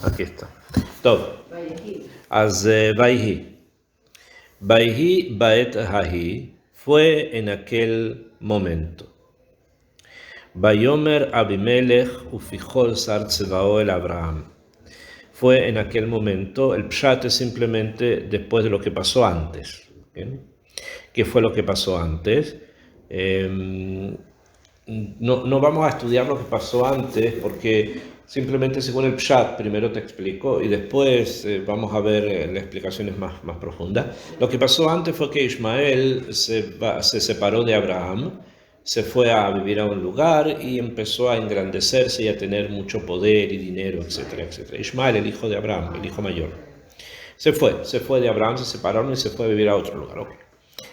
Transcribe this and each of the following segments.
Aquí está. Todo. Vaihi. Vaihi baet hahi fue en aquel momento. Vayomer Abimelech ufichol sar tzevao el Abraham. Fue en aquel momento, el pshat es simplemente después de lo que pasó antes. ¿Bien? ¿Qué fue lo que pasó antes? No vamos a estudiar lo que pasó antes porque simplemente según el pshat primero te explico y después vamos a ver las explicaciones más profundas. Lo que pasó antes fue que Ismael se separó de Abraham, se fue a vivir a un lugar y empezó a engrandecerse y a tener mucho poder y dinero, etcétera, etcétera. Ismael, el hijo de Abraham, el hijo mayor. Se fue de Abraham, se separaron y se fue a vivir a otro lugar. Okay.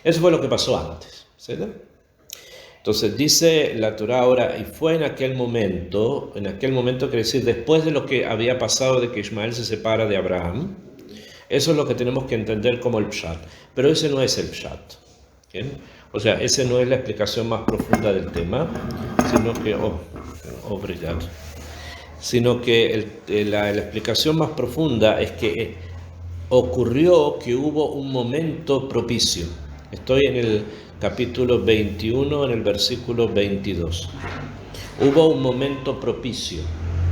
Eso fue lo que pasó antes, ¿cierto? Entonces dice la Torá ahora, y fue en aquel momento quiere decir después de lo que había pasado de que Ismael se separa de Abraham. Eso es lo que tenemos que entender como el pshat, pero ese no es el pshat. ¿Bien? O sea, esa no es la explicación más profunda del tema, sino que la explicación más profunda es que ocurrió que hubo un momento propicio. Estoy en el capítulo 21, en el versículo 22. Hubo un momento propicio.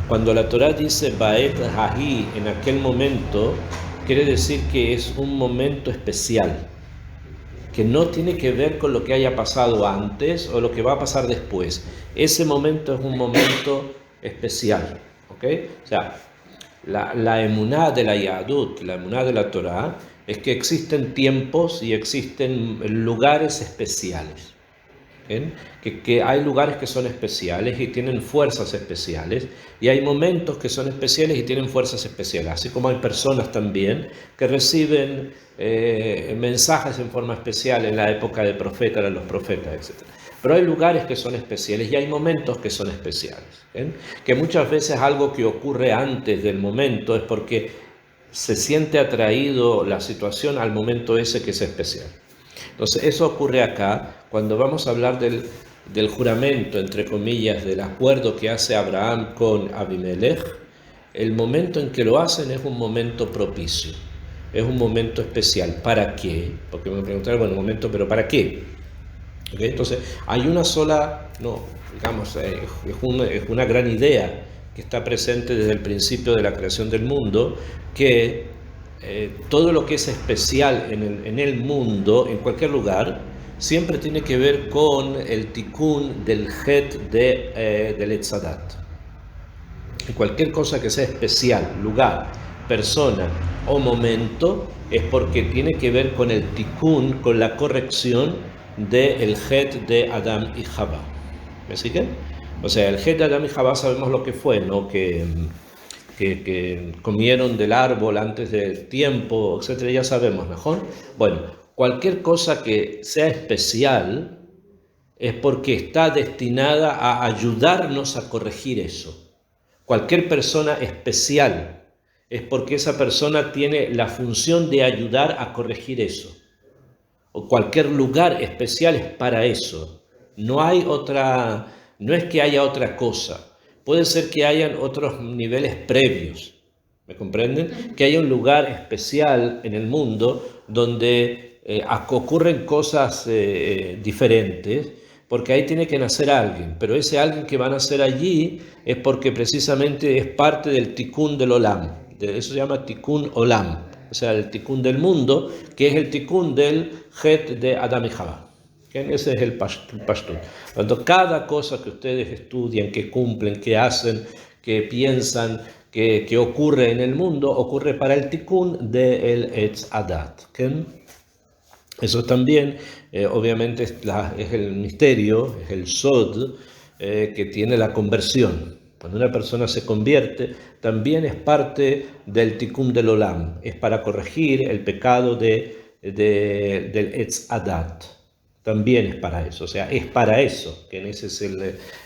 Cuando la Torá dice Baet Hahi, en aquel momento, quiere decir que es un momento especial, que no tiene que ver con lo que haya pasado antes o lo que va a pasar después. Ese momento es un momento especial, ¿ok? O sea, la emuná de la Yahadut, la emuná de la Torá, es que existen tiempos y existen lugares especiales. Que hay lugares que son especiales y tienen fuerzas especiales, y hay momentos que son especiales y tienen fuerzas especiales, así como hay personas también que reciben mensajes en forma especial en la época de profetas, de los profetas, etc. Pero hay lugares que son especiales y hay momentos que son especiales, que muchas veces algo que ocurre antes del momento es porque se siente atraído la situación al momento ese que es especial. Entonces eso ocurre acá cuando vamos a hablar del juramento, entre comillas, del acuerdo que hace Abraham con Abimelech. El momento en que lo hacen es un momento propicio, es un momento especial. ¿Para qué? Porque me preguntaron, bueno, un momento, pero ¿para qué? ¿Okay? Entonces hay una sola, es una gran idea que está presente desde el principio de la creación del mundo, que todo lo que es especial en el mundo, en cualquier lugar, siempre tiene que ver con el tikkun del het del etzadat. Cualquier cosa que sea especial, lugar, persona o momento, es porque tiene que ver con el tikkun, con la corrección del het de Adán y Jabá. ¿Me siguen? O sea, el het de Adán y Jabá sabemos lo que fue, ¿no? Que comieron del árbol antes del tiempo, etcétera, ya sabemos mejor. Bueno, cualquier cosa que sea especial es porque está destinada a ayudarnos a corregir eso. Cualquier persona especial es porque esa persona tiene la función de ayudar a corregir eso. O cualquier lugar especial es para eso. No es que haya otra cosa. Puede ser que hayan otros niveles previos, ¿me comprenden? Que haya un lugar especial en el mundo donde ocurren cosas diferentes, porque ahí tiene que nacer alguien, pero ese alguien que va a nacer allí es porque precisamente es parte del tikkun del olam, eso se llama tikkun olam, o sea, el tikkun del mundo, que es el tikkun del het de Adán y Jabá. Ese es el pashtun. Cuando cada cosa que ustedes estudian, que cumplen, que hacen, que piensan, que ocurre en el mundo, ocurre para el tikkun del Etz Adat. Eso también, obviamente, es el misterio, es el sod que tiene la conversión. Cuando una persona se convierte, también es parte del tikkun del olam, es para corregir el pecado del Etz Adat. También es para eso, o sea, es para eso, que ese es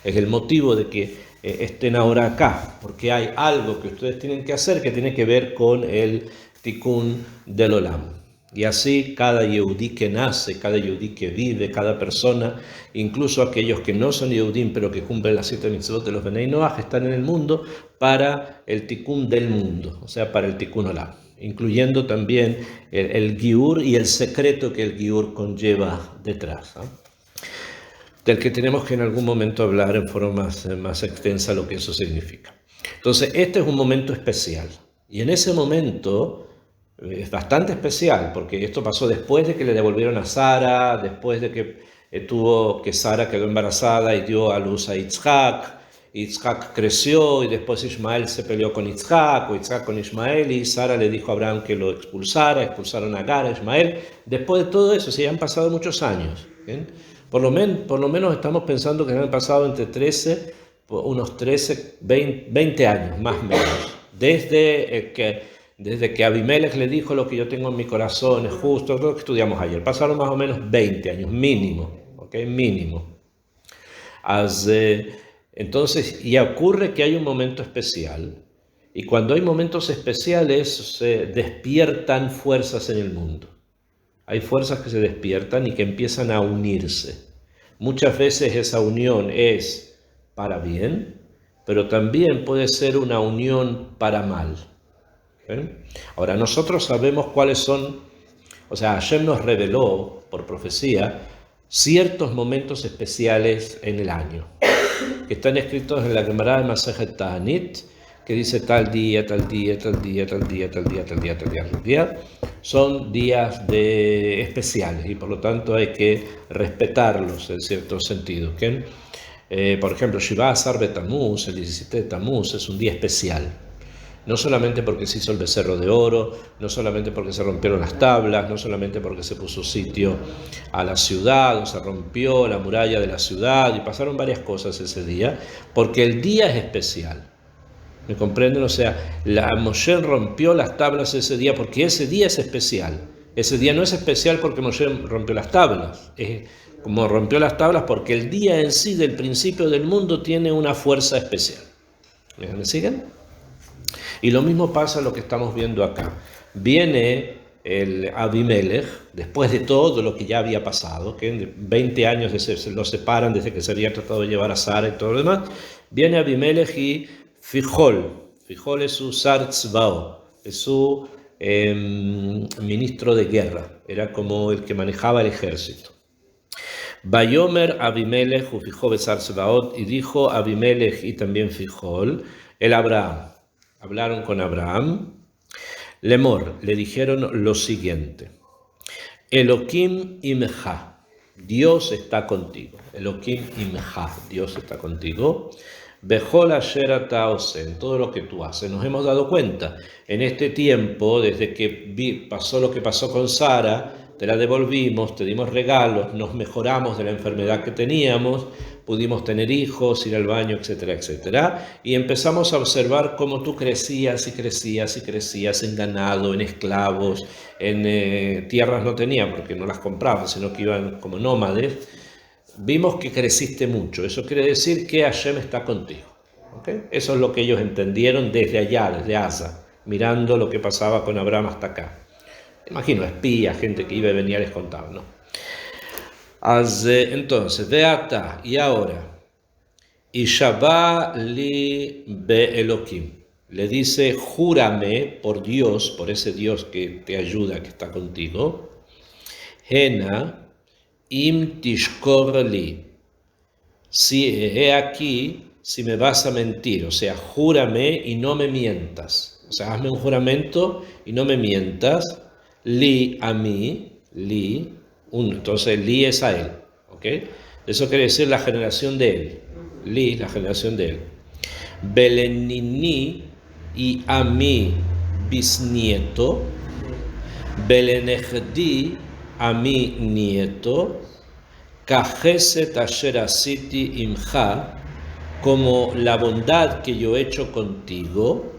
el motivo de que estén ahora acá, porque hay algo que ustedes tienen que hacer que tiene que ver con el tikkun del olam. Y así cada Yehudí que nace, cada Yehudí que vive, cada persona, incluso aquellos que no son Yehudim pero que cumplen las 7 mitzvot de los Benei Noach, están en el mundo para el tikkun del mundo, o sea, para el tikkun olam, incluyendo también el giur y el secreto que el giur conlleva detrás, ¿no? Del que tenemos que en algún momento hablar en forma más extensa lo que eso significa. Entonces, este es un momento especial. Y en ese momento es bastante especial, porque esto pasó después de que le devolvieron a Sara, después de que Sara quedó embarazada y dio a luz a Yitzhak. Yitzhak creció y después Ismael se peleó con Yitzhak, o Yitzhak con Ismael, y Sara le dijo a Abraham que lo expulsaron a Agar, a Ismael. Después de todo eso, sí, han pasado muchos años, ¿bien? Por lo menos estamos pensando que han pasado unos 13, 20 años, más o menos. Desde que Abimelech le dijo lo que yo tengo en mi corazón es justo, lo que estudiamos ayer. Pasaron más o menos 20 años, mínimo, ¿ok? Mínimo. Entonces, ya ocurre que hay un momento especial. Y cuando hay momentos especiales, se despiertan fuerzas en el mundo. Hay fuerzas que se despiertan y que empiezan a unirse. Muchas veces esa unión es para bien, pero también puede ser una unión para mal. ¿Okay? Ahora, nosotros sabemos cuáles son, o sea, Hashem nos reveló por profecía ciertos momentos especiales en el año, que están escritos en la Gemara de Masejet Ta'anit, que dice tal día, tal día, tal día, tal día, tal día, tal día, tal día, tal día. Son días especiales y por lo tanto hay que respetarlos en cierto sentido. ¿Okay? Por ejemplo, Shiva Asar Betamuz, el 17 de Tamuz, es un día especial. No solamente porque se hizo el becerro de oro, no solamente porque se rompieron las tablas, no solamente porque se puso sitio a la ciudad o se rompió la muralla de la ciudad y pasaron varias cosas ese día, porque el día es especial. ¿Me comprenden? O sea, Moshe rompió las tablas ese día porque ese día es especial. Ese día no es especial porque Moshe rompió las tablas. Es como rompió las tablas porque el día en sí del principio del mundo tiene una fuerza especial. ¿Me siguen? Y lo mismo pasa lo que estamos viendo acá. Viene el Abimelech, después de todo lo que ya había pasado, que 20 años lo separan desde que se había tratado de llevar a Sara y todo lo demás, viene Abimelech y Fijol es su Sar Tzvao, es su ministro de guerra, era como el que manejaba el ejército. Bayomer Abimelech ufijó besar Tzvaot, y dijo Abimelech y también Fijol, el Abraham. Hablaron con Abraham. Lemor, le dijeron lo siguiente: Elohim imcha, Dios está contigo. Elohim imcha, Dios está contigo. Bejol asher ata ose, en todo lo que tú haces. Nos hemos dado cuenta en este tiempo, desde que pasó lo que pasó con Sara, te la devolvimos, te dimos regalos, nos mejoramos de la enfermedad que teníamos, pudimos tener hijos, ir al baño, etcétera, etcétera. Y empezamos a observar cómo tú crecías y crecías y crecías en ganado, en esclavos, en tierras no tenían porque no las compraban, sino que iban como nómades. Vimos que creciste mucho. Eso quiere decir que Hashem está contigo. ¿Okay? Eso es lo que ellos entendieron desde allá, desde Asa, mirando lo que pasaba con Abraham hasta acá. Imagino espías, gente que iba y venía, les contaba, ¿no? Entonces, Beata, y ahora, Ishaba li be Elohim, le dice, júrame por Dios, por ese Dios que te ayuda, que está contigo, Hena im tishkor li, si he aquí, si me vas a mentir, o sea, júrame y no me mientas, o sea, hazme un juramento y no me mientas, li a mí, li, entonces li es a él, ¿ok? Eso quiere decir la generación de él, li, la generación de él. Belenini y a mi bisnieto, Belenechdi a mi nieto, Kajeset asher asiti imcha, como la bondad que yo he hecho contigo,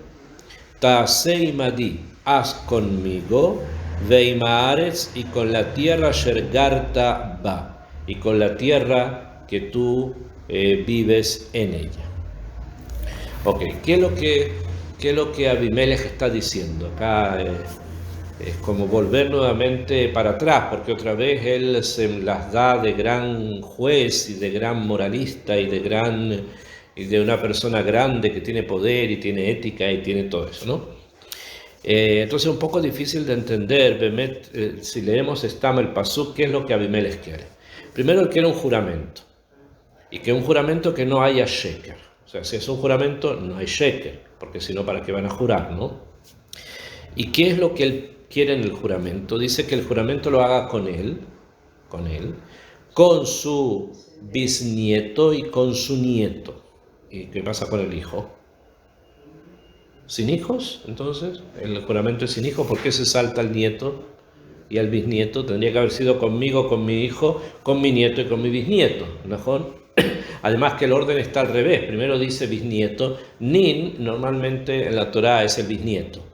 Taasei madi, haz conmigo, Veimaaretz, y con la tierra Shergarta ba, y con la tierra que tú vives en ella. Ok, ¿qué es lo que Abimelech está diciendo? Acá Es como volver nuevamente para atrás, porque otra vez él se las da de gran juez y de gran moralista y de una persona grande que tiene poder y tiene ética y tiene todo eso, ¿no? Entonces es un poco difícil de entender, si leemos Stam el Pasuk, qué es lo que Abimelech quiere. Primero él quiere un juramento, y que un juramento que no haya sheker. O sea, si es un juramento, no hay sheker, porque si no, ¿para qué van a jurar, no? ¿Y qué es lo que él quiere en el juramento? Dice que el juramento lo haga con su bisnieto y con su nieto. ¿Y qué pasa con el hijo? ¿Sin hijos? Entonces, el juramento es sin hijos. ¿Por qué se salta al nieto y al bisnieto? Tendría que haber sido conmigo, con mi hijo, con mi nieto y con mi bisnieto, ¿mejor? Además que el orden está al revés. Primero dice bisnieto. Nin normalmente en la Torá es el bisnieto.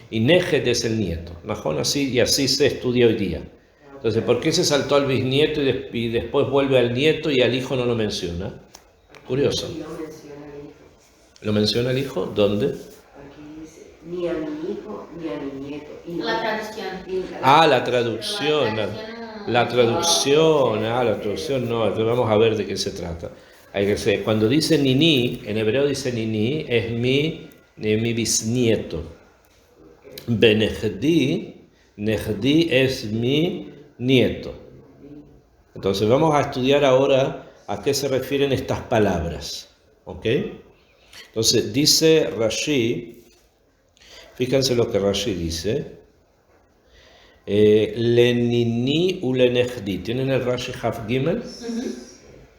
Y Nejet es el nieto. ¿Mejor? Así se estudia hoy día. Entonces, ¿por qué se saltó al bisnieto y después vuelve al nieto y al hijo no lo menciona? Curioso. ¿Lo menciona el hijo? ¿Dónde? Aquí dice, ni a mi hijo ni a mi nieto. La traducción. La traducción. La traducción no. Entonces vamos a ver de qué se trata. Cuando dice nini, en hebreo dice nini, es mi bisnieto. Benehdi es mi nieto. Entonces vamos a estudiar ahora a qué se refieren estas palabras. ¿Ok? Entonces dice Rashi, fíjense lo que Rashi dice. Lenini u lenehdi. ¿Tienen el Rashi Haf Gimel?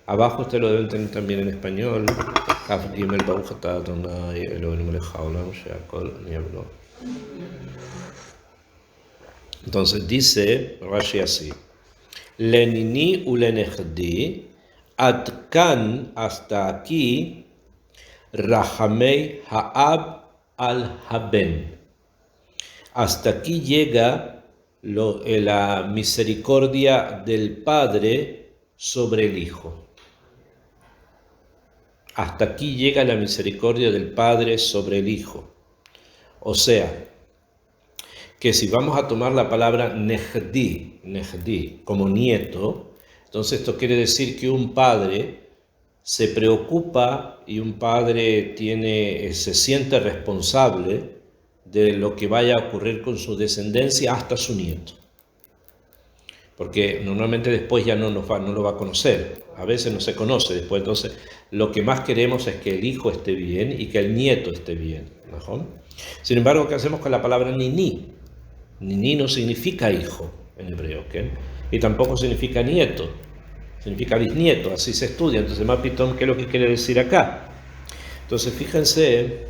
Abajo ustedes lo deben tener también en español. Haf Gimel, Baruch atah Adonai Eloheinu melech haolam she'akol niyeh. Entonces dice Rashi así: Lenini u lenehdi, adkan, hasta aquí, Rahamei ha'ab al haben. Hasta aquí llega la misericordia del Padre sobre el Hijo. Hasta aquí llega la misericordia del Padre sobre el Hijo. O sea, que si vamos a tomar la palabra Nehdi como nieto, entonces esto quiere decir que un padre se preocupa y un padre se siente responsable de lo que vaya a ocurrir con su descendencia hasta su nieto. Porque normalmente después ya no lo va a conocer, a veces no se conoce después, entonces lo que más queremos es que el hijo esté bien y que el nieto esté bien, ¿no? Sin embargo, ¿qué hacemos con la palabra nini? Nini no significa hijo en hebreo, ¿ok? Y tampoco significa nieto, significa bisnieto, así se estudia. Entonces, Mapitón, ¿qué es lo que quiere decir acá? Entonces, fíjense,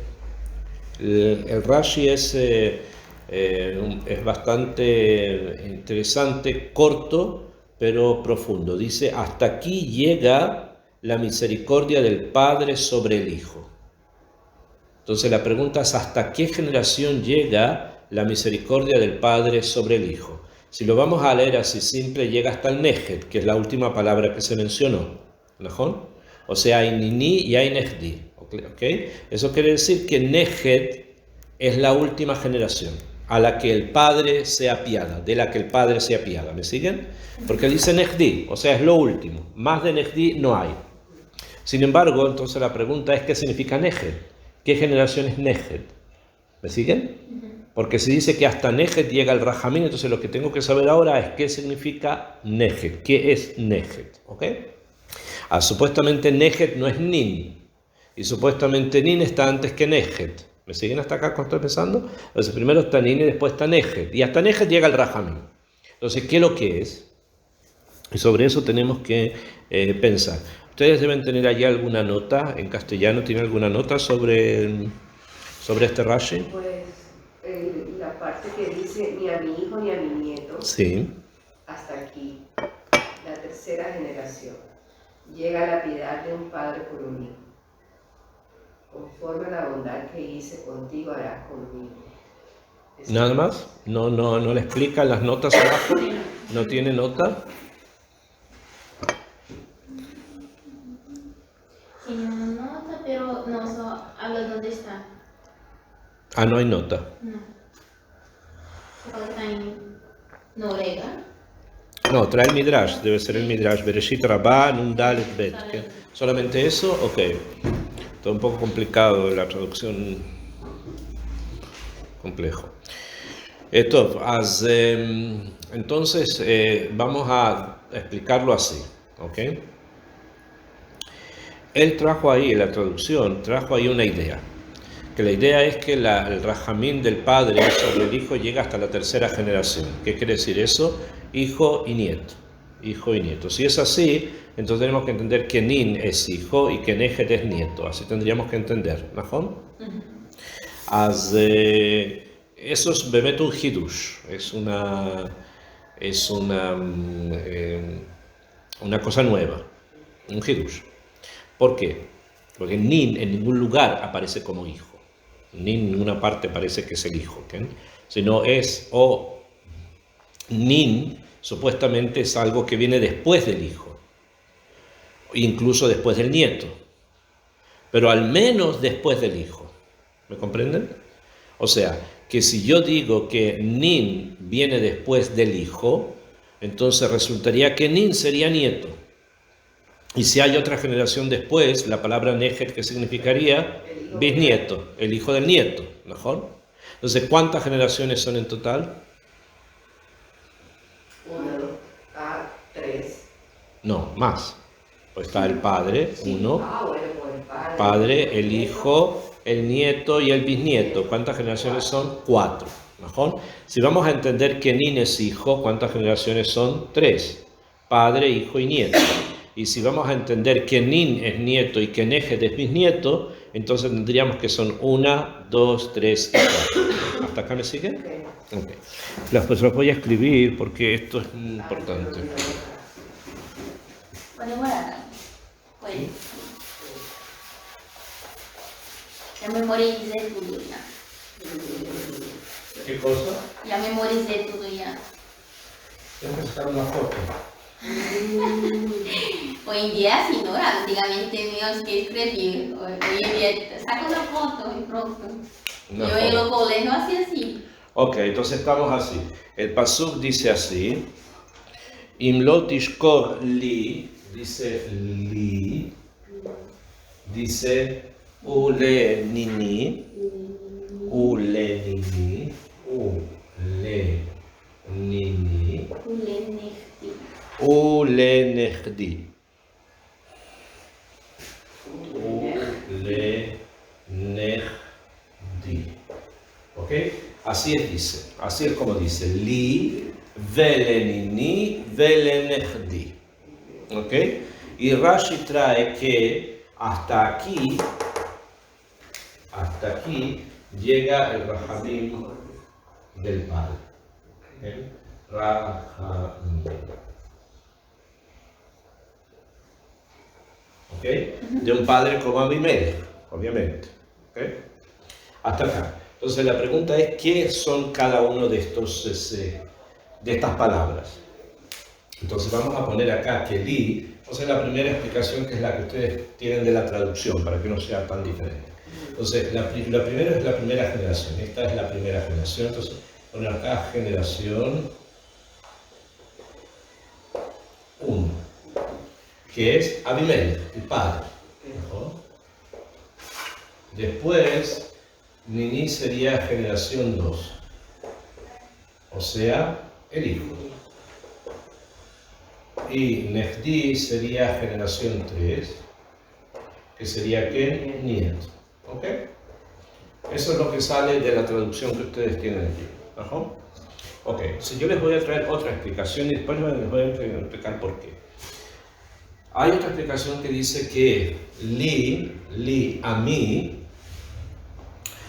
el Rashi es bastante interesante, corto, pero profundo. Dice, hasta aquí llega la misericordia del Padre sobre el Hijo. Entonces, la pregunta es, ¿hasta qué generación llega la misericordia del Padre sobre el Hijo? Si lo vamos a leer así simple, llega hasta el Nejet, que es la última palabra que se mencionó. ¿No? O sea, hay Nini y hay Nehdi. ¿Okay? Eso quiere decir que Nejet es la última generación a la que el Padre se apiada, de la que el Padre se apiada. ¿Me siguen? Porque dice Nehdi, o sea, es lo último. Más de Nehdi no hay. Sin embargo, entonces la pregunta es, ¿qué significa Nejet? ¿Qué generación es Nejet? ¿Me siguen? Porque se dice que hasta Nejet llega el Rajamín, entonces lo que tengo que saber ahora es qué significa Nejet, qué es Nejet, ¿ok? Supuestamente Nejet no es Nin, y supuestamente Nin está antes que Nejet. ¿Me siguen hasta acá cuando estoy pensando? Entonces primero está Nin y después está Nejet, y hasta Nejet llega el Rajamín. Entonces, ¿qué es lo que es? Y sobre eso tenemos que pensar. Ustedes deben tener allí alguna nota en castellano, ¿tienen alguna nota sobre este Rashi? Pues la parte que dice ni a mi hijo ni a mi nieto, Sí. hasta aquí, la tercera generación, llega la piedad de un padre por un hijo. Conforme a la bondad que hice contigo harás conmigo. ¿Nada más? ¿No le explican las notas abajo? ¿No tiene nota? Tiene una nota, pero no habla dónde está. No hay nota. No. Pero está en Noruega. No, trae el Midrash, debe ser el Midrash. Bereshit Rabbah, Nun Dalet Bet. ¿Qué? ¿Solamente eso? Ok. Está un poco complicado la traducción. Complejo. Entonces, vamos a explicarlo así. ¿Ok? Él trajo ahí, en la traducción, trajo ahí una idea. Que la idea es que el rajamín del padre sobre el hijo llega hasta la tercera generación. ¿Qué quiere decir eso? Hijo y nieto. Hijo y nieto. Si es así, entonces tenemos que entender que Nin es hijo y que Nejet es nieto. Así tendríamos que entender. ¿Najón? Eso es bemet un hidush. Es una cosa nueva. Un hidush. ¿Por qué? Porque Nin en ningún lugar aparece como hijo. Ni en ninguna parte parece que es el hijo, ¿okay? Sino es, Nin supuestamente es algo que viene después del hijo, incluso después del nieto, pero al menos después del hijo. ¿Me comprenden? O sea, que si yo digo que Nin viene después del hijo, entonces resultaría que Nin sería nieto. Y si hay otra generación después, la palabra Nejet, ¿qué significaría? Bisnieto, el hijo del nieto, ¿mejor? Entonces, ¿cuántas generaciones son en total? 1, 2, 3. No, más. Pues está el padre, uno, Bueno, pues el padre, el hijo, el nieto y el bisnieto. ¿Cuántas generaciones son? 4, ¿mejor? Si vamos a entender que Nin es hijo, ¿cuántas generaciones son? 3. Padre, hijo y nieto. Y si vamos a entender que Nin es nieto y que Nejet es bisnieto, entonces tendríamos que son 1, 2, 3 y 4. ¿Hasta acá me siguen? Okay. Pues los voy a escribir porque esto es muy importante. Podemos hablar. Pues. Ya memoricé todo ya. ¿Qué cosa? Ya memoricé todo ya. Tengo que sacar una foto. Hoy en día sí, ¿no? Antigamente teníamos que escribir. Hoy en día saca una foto y pronto. Yo en el colegio hacía así. Ok, entonces estamos así. El pasuk dice así. Imlo tishkor li, dice li, dice ulenini, ulenini, ulenini, ulenehdi. Ulenehdi. ¿Ok? Así es como dice. Li, velenini, velenehdi. ¿Ok? Y Rashi trae que hasta aquí llega el Rahamim del padre. ¿Okay? Rahamim. ¿Ok? De un padre como Abimelech, obviamente. ¿Ok? Hasta acá. Entonces la pregunta es, ¿qué son cada uno de estas palabras? Entonces vamos a poner acá que li, entonces la primera explicación que es la que ustedes tienen de la traducción, para que no sea tan diferente. Entonces la primera es la primera generación, esta es la primera generación, entonces poner acá generación 1, que es Abimelech, el padre. ¿No? Después, Nini sería generación 2, o sea, el hijo. Y Nehdi sería generación 3, que sería ¿qué? Nieto. ¿Ok? Eso es lo que sale de la traducción que ustedes tienen aquí. ¿Ajá? Ok, si yo les voy a traer otra explicación y después les voy a explicar por qué. Hay otra explicación que dice que li, a mí,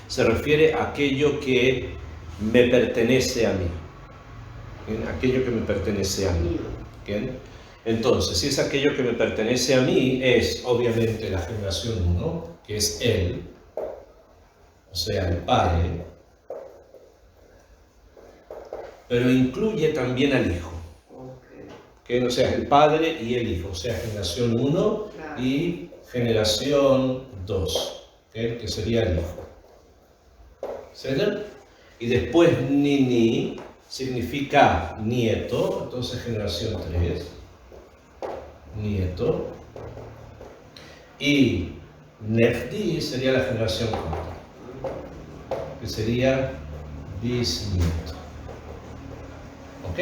se refiere a aquello que me pertenece a mí. ¿Bien? Aquello que me pertenece a mí. ¿Bien? Entonces, si es aquello que me pertenece a mí, es obviamente la generación 1, que es él, o sea, el padre, pero incluye también al hijo. Que o sea, el padre y el hijo, o sea, generación 1 y generación 2, que sería el hijo. ¿Se ven? y después Nini significa nieto, entonces generación 3, nieto, y Nefdi sería la generación 4, que sería bisnieto. ¿Ok?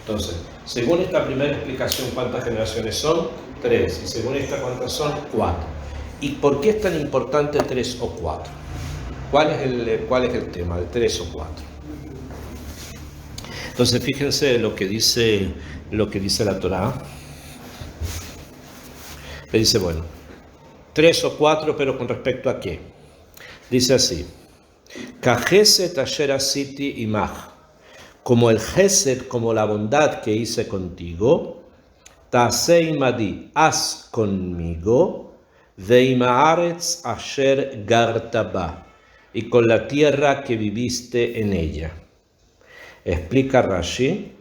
Entonces, según esta primera explicación, ¿cuántas generaciones son? 3. Y según esta, ¿cuántas son? 4. ¿Y por qué es tan importante 3 o 4? ¿Cuál es el tema de 3 o 4? Entonces, fíjense lo que dice la Torá. Le dice, bueno, 3 o 4, pero ¿con respecto a qué? Dice así, Kajeset asher asiti imach, como el Gesed, como la bondad que hice contigo, Tasei madi, haz conmigo, Veimaaretz asher gartaba, y con la tierra que viviste en ella. Explica Rashi,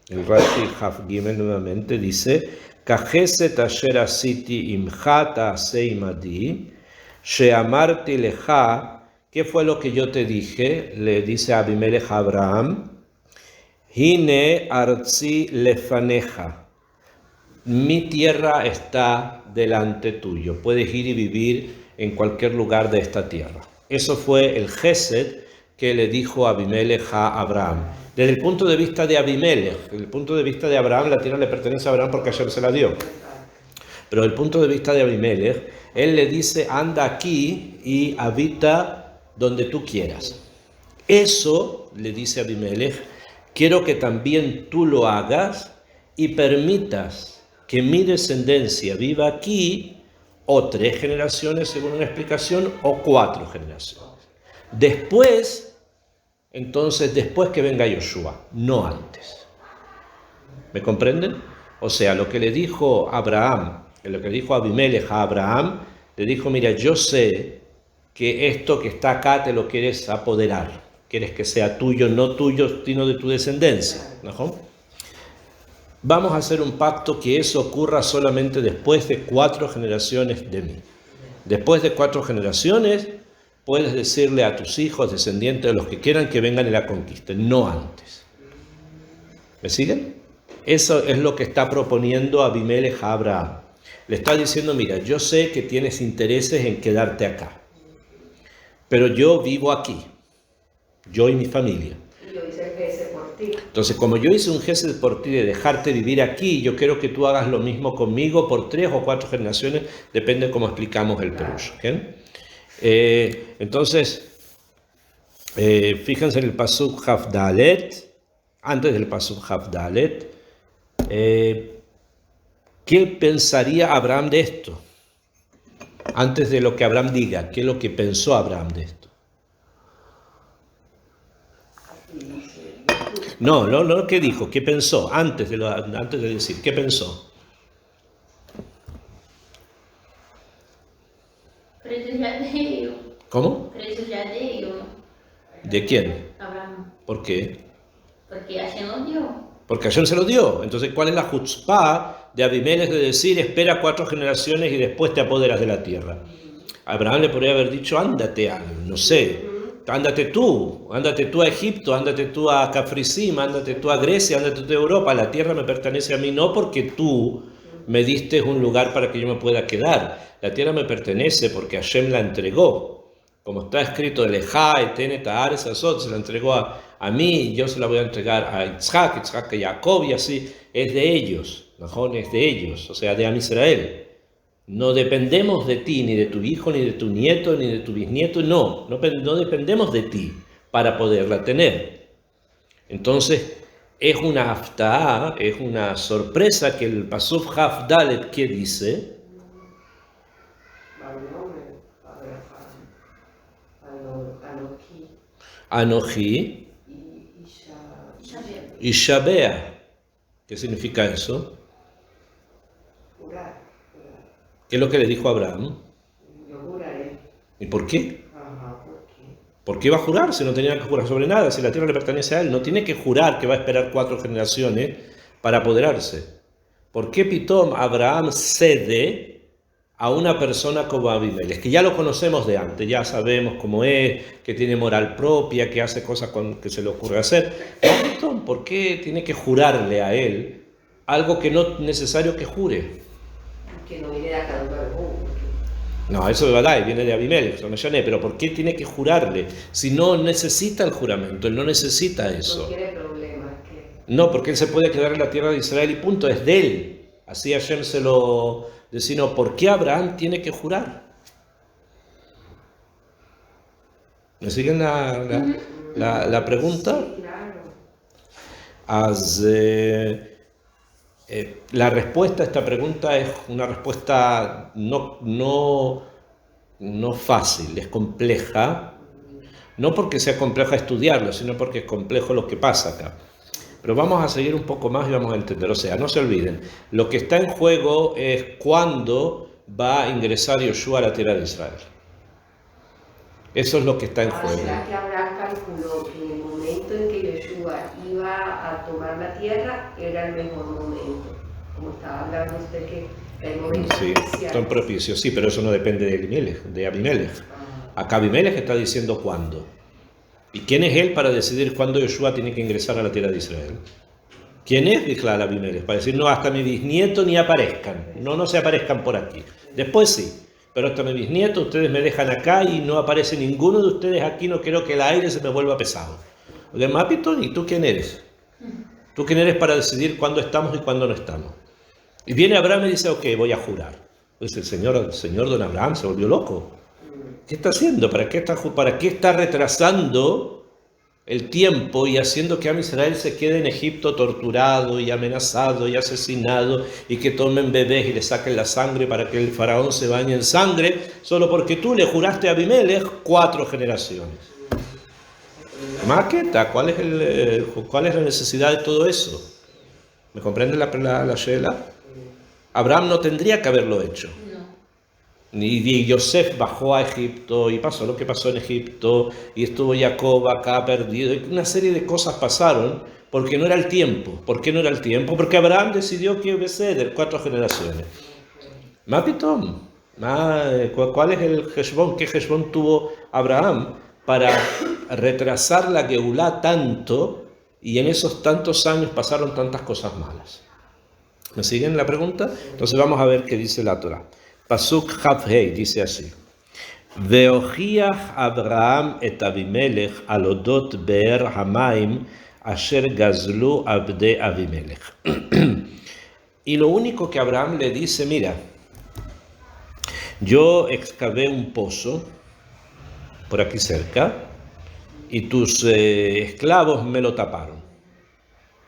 el Rashi Haf Gimel nuevamente dice, Kajeset asher asiti imcha tasei madi, sheamarti lecha, ¿qué fue lo que yo te dije? Le dice Abimelech a Abraham, Hine arzi lefaneja, mi tierra está delante tuyo, puedes ir y vivir en cualquier lugar de esta tierra. Eso fue el Gesed que le dijo Abimelech a Abraham. Desde el punto de vista de Abimelech, desde el punto de vista de Abraham, la tierra le pertenece a Abraham porque Hashem se la dio. Pero desde el punto de vista de Abimelech, él le dice, anda aquí y habita donde tú quieras. Eso, le dice Abimelech, quiero que también tú lo hagas y permitas que mi descendencia viva aquí o 3 generaciones, según una explicación, o 4 generaciones. Después que venga Yoshua, no antes. ¿Me comprenden? O sea, lo que le dijo Abimelech a Abraham, le dijo, mira, yo sé que esto que está acá te lo quieres apoderar. Quieres que sea tuyo, no tuyo, sino de tu descendencia. ¿No? Vamos a hacer un pacto que eso ocurra solamente después de 4 generaciones de mí. Después de 4 generaciones, puedes decirle a tus hijos, descendientes, de los que quieran, que vengan y la conquisten, no antes. ¿Me siguen? Eso es lo que está proponiendo Abimelech a Abraham. Le está diciendo, mira, yo sé que tienes intereses en quedarte acá, pero yo vivo aquí. Yo y mi familia. Y yo hice el Gesed por ti. Entonces, como yo hice un Gesed por ti de dejarte vivir aquí, yo quiero que tú hagas lo mismo conmigo por 3 o 4 generaciones, depende de cómo explicamos el Perush. Entonces, fíjense en el Pasuk Hafdalet, antes del Pasuk Hafdalet, ¿qué pensaría Abraham de esto? Antes de lo que Abraham diga, ¿qué es lo que pensó Abraham de esto? No, ¿qué dijo? ¿Qué pensó? Antes de decir, ¿qué pensó? ¿Cómo? ¿De quién? Abraham. ¿Por qué? Porque Hashem lo dio. Porque Hashem se lo dio. Entonces, ¿cuál es la chutzpah de Abimelech de decir, espera 4 generaciones y después te apoderas de la tierra? Abraham le podría haber dicho, ándate, no sé, ándate tú a Egipto, ándate tú a Cafrisim, ándate tú a Grecia, ándate tú a Europa, la tierra me pertenece a mí, no porque tú me diste un lugar para que yo me pueda quedar, la tierra me pertenece porque Hashem la entregó, como está escrito, Elejá, Etenet, Haaretz Azot, se la entregó a mí, yo se la voy a entregar a Yitzhak a Jacob, y así, es de ellos, ¿no? Es de ellos, o sea, de Am Israel. No dependemos de ti, ni de tu hijo, ni de tu nieto, ni de tu bisnieto, no dependemos de ti para poderla tener. Entonces, es una haftá, es una sorpresa que el Pasuk Hafdalet, ¿qué dice? Anoji y Shabea. ¿Qué significa eso? ¿Qué es lo que le dijo a Abraham? Yo juraré. ¿Y por qué? Ajá, ¿por qué? ¿Por qué va a jurar si no tenía que jurar sobre nada? Si la tierra le pertenece a él, no tiene que jurar que va a esperar 4 generaciones para apoderarse. ¿Por qué Pitom Abraham cede a una persona como Abimelech, que ya lo conocemos de antes, ya sabemos cómo es, que tiene moral propia, que hace cosas que se le ocurre hacer. ¿Por qué tiene que jurarle a él algo que no es necesario que jure? Que no viene de acá de No, eso de verdad, viene de Abimelech, pero ¿por qué tiene que jurarle? Si no necesita el juramento, él no necesita eso. No tiene problemas. No, porque él se puede quedar en la tierra de Israel y punto, es de él. Así Hashem se lo decía, ¿por qué Abraham tiene que jurar? ¿Me siguen la pregunta? Sí, claro. La respuesta a esta pregunta es una respuesta no fácil, es compleja. No porque sea compleja estudiarlo, sino porque es complejo lo que pasa acá. Pero vamos a seguir un poco más y vamos a entender. O sea, no se olviden, lo que está en juego es cuándo va a ingresar Yoshua a la tierra de Israel. Eso es lo que está en juego. ¿Será que Abraham calculó que en el momento en que Yoshua iba a tomar la tierra era el mejor momento? Como estaba hablando usted que el momento Sí, son propicios, sí, pero eso no depende de Abimelech. Acá Abimelech está diciendo cuándo. ¿Y quién es él para decidir cuándo Yoshua tiene que ingresar a la tierra de Israel? ¿Quién es Bichlal Abimelech? Para decir, no, hasta mi bisnieto ni aparezcan. No se aparezcan por aquí. Después sí, pero hasta mi bisnieto ustedes me dejan acá y no aparece ninguno de ustedes aquí, no quiero que el aire se me vuelva pesado. Oye, Mapito, ¿y tú quién eres? ¿Tú quién eres para decidir cuándo estamos y cuándo no estamos? Y viene Abraham y dice, ok, voy a jurar. Pues el señor don Abraham se volvió loco. ¿Qué está haciendo? ¿Para qué está retrasando el tiempo y haciendo que Israel se quede en Egipto torturado y amenazado y asesinado y que tomen bebés y le saquen la sangre para que el faraón se bañe en sangre solo porque tú le juraste a Abimelech 4 generaciones? Maqueta, ¿cuál es la necesidad de todo eso? ¿Me comprende la Shela? Abraham no tendría que haberlo hecho. Y Yosef bajó a Egipto y pasó lo que pasó en Egipto y estuvo Jacob acá perdido y una serie de cosas pasaron porque no era el tiempo. ¿Por qué no era el tiempo? Porque Abraham decidió que obedecer 4 generaciones. Mapitom, ¿cuál es el Heshbon? ¿Qué Heshbon tuvo Abraham para retrasar la Geulá tanto y en esos tantos años pasaron tantas cosas malas? ¿Me siguen la pregunta? Entonces vamos a ver qué dice la Torah. Pasuk Chavhei dice así: Veochiach Abraham et Avimelech alodot be'er hamaim asher gazlu abde Avimelech. Y lo único que Abraham le dice, mira, yo excavé un pozo por aquí cerca y tus esclavos me lo taparon.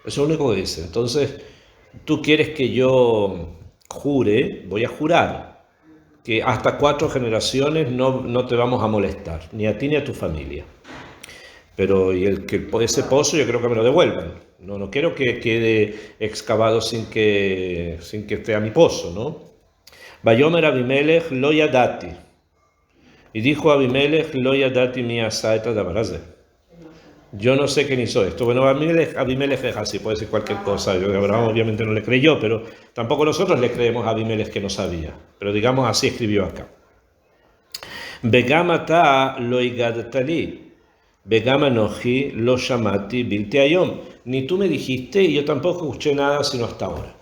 Eso es lo único que dice. Entonces, tú quieres que yo jure, voy a jurar que hasta 4 generaciones no te vamos a molestar, ni a ti ni a tu familia. Pero ese pozo yo creo que me lo devuelvan. No quiero que quede excavado sin que esté a mi pozo, ¿no? Vayomer Abimelech lo yadati. Y dijo Abimelech lo yadati mi asaeta dabarazé. Yo no sé quién hizo esto. Bueno, Abimelech es así, puede ser cualquier cosa. Abraham obviamente no le creyó, pero tampoco nosotros le creemos a Abimelech que no sabía. Pero digamos así escribió acá. Begam ata lo igadatali, begam anochi lo shamati bilti ayom. Ni tú me dijiste y yo tampoco escuché nada sino hasta ahora.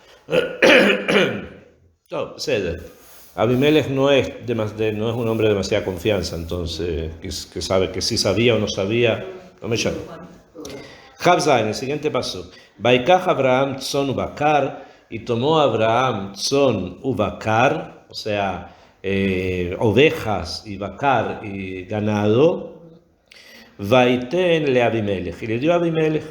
Abimelech no es un hombre de demasiada confianza, entonces que sabe que si sabía o no sabía. No me llamo. Javza, en el siguiente paso. Baikaj Abraham tzon ubakar, y tomó Abraham tzon ubakar, o sea, ovejas y bakar y ganado. Vaiten le Abimelech, y le dio a Abimelech.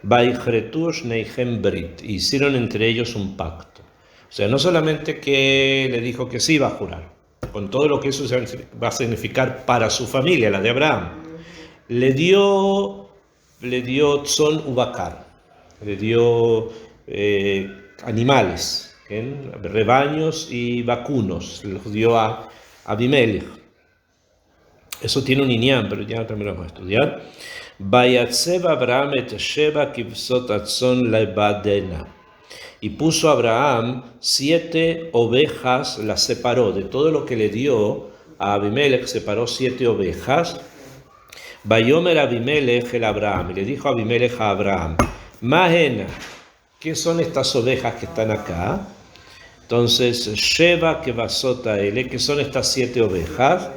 Vaichretush neichem brit, y hicieron entre ellos un pacto. O sea, no solamente que le dijo que sí iba a jurar, con todo lo que eso va a significar para su familia, la de Abraham. Le dio tzon ubakar, le dio animales, rebaños y vacunos, los dio a Abimelech. Eso tiene un inyan, pero ya también lo vamos a estudiar. Vayatzeb Abraham et sheba kibsot atzon lebadena. Y puso a Abraham 7 ovejas, las separó. De todo lo que le dio a Abimelech, separó 7 ovejas. Vayomer Abimelech el Abraham. Y le dijo Abimelech a Abraham, Mahena, ¿qué son estas ovejas que están acá? Entonces, Sheva que vasota ele, ¿qué son estas 7 ovejas?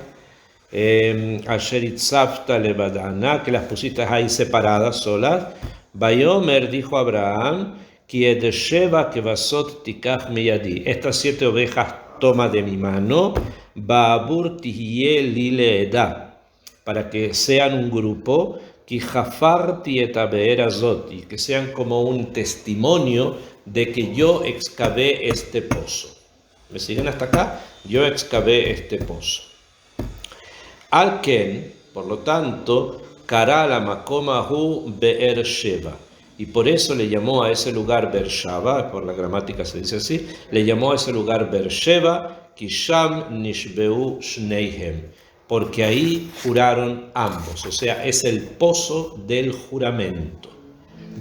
Asher itzafta levadana, que las pusiste ahí separadas, solas. Vayomer dijo Abraham, Sheva que vasot tikach miyadi. Estas 7 ovejas toma de mi mano, Baabur tihye lileeda, para que sean un grupo, y que sean como un testimonio de que yo excavé este pozo. ¿Me siguen hasta acá? Yo excavé este pozo. Al-Ken, por lo tanto, Kara la Makomahu Be'er Sheva. Y por eso le llamó a ese lugar Beersheba, por la gramática se dice así, le llamó a ese lugar Beersheba, Kisham Nishbeu Shneihem, porque ahí juraron ambos, o sea, es el pozo del juramento.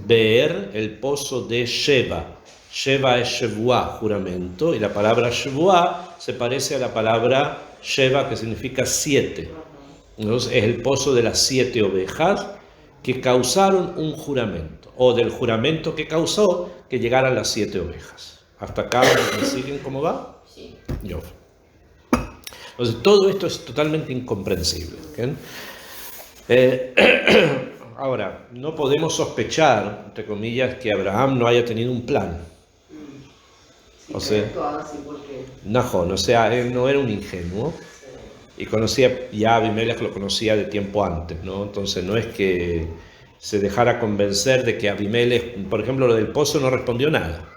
Beer, el pozo de Sheva. Sheva es Shevuah, juramento, y la palabra Shevuah se parece a la palabra Sheva, que significa 7. Entonces es el pozo de las 7 ovejas que causaron un juramento, o del juramento que causó que llegaran las 7 ovejas. ¿Hasta acá me siguen cómo va? Sí. Yo. Entonces todo esto es totalmente incomprensible. ¿Okay? Ahora, no podemos sospechar, entre comillas, que Abraham no haya tenido un plan. Sí, O sea, así porque... Nahón, o sea, él no era un ingenuo y conocía, ya Abimelech lo conocía de tiempo antes, ¿no? Entonces no es que se dejara convencer de que Abimelech, por ejemplo, lo del pozo no respondió nada.